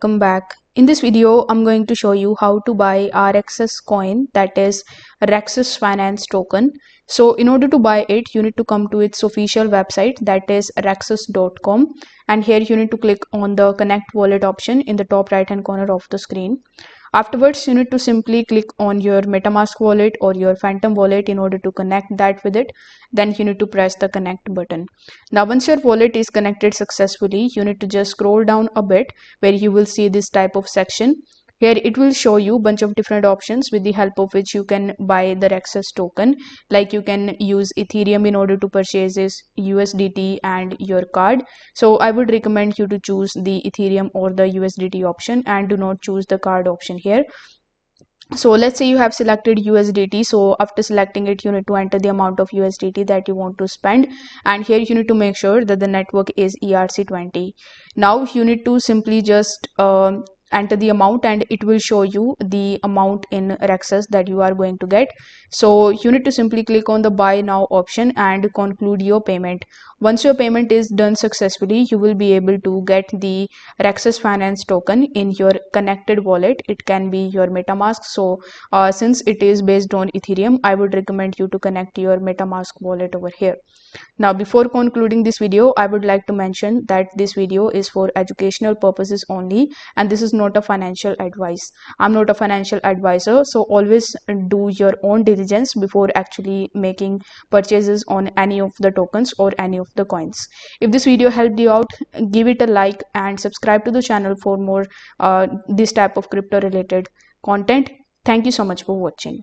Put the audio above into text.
Welcome back. In this video, I'm going to show you how to buy RXS coin, that is Rexas Finance token. So in order to buy it, you need to come to its official website, that is rexs.com, and here you need to click on the connect wallet option in the top right hand corner of the screen. Afterwards, you need to simply click on your MetaMask wallet or your Phantom wallet in order to connect that with it. Then you need to press the connect button. Now, once your wallet is connected successfully, you need to just scroll down a bit where you will see this type of section. Here it will show you a bunch of different options with the help of which you can buy the Rexas token. Like you can use Ethereum in order to purchase this USDT and your card. So I would recommend you to choose the Ethereum or the USDT option and do not choose the card option here. So let's say you have selected USDT. So after selecting it, you need to enter the amount of USDT that you want to spend, and here you need to make sure that the network is ERC20. Now you need to simply just enter the amount and it will show you the amount in Rexas that you are going to get. So you need to simply click on the buy now option and conclude your payment. Once your payment is done successfully, you will be able to get the Rexas Finance token in your connected wallet. It can be your MetaMask. So since it is based on Ethereum, I would recommend you to connect your MetaMask wallet over here. Now, before concluding this video, I would like to mention that this video is for educational purposes only, and this is not a financial advice. I'm not a financial advisor, so always do your own diligence before actually making purchases on any of the tokens or any of the coins. If this video helped you out, give it a like and subscribe to the channel for more this type of crypto related content. Thank you so much for watching.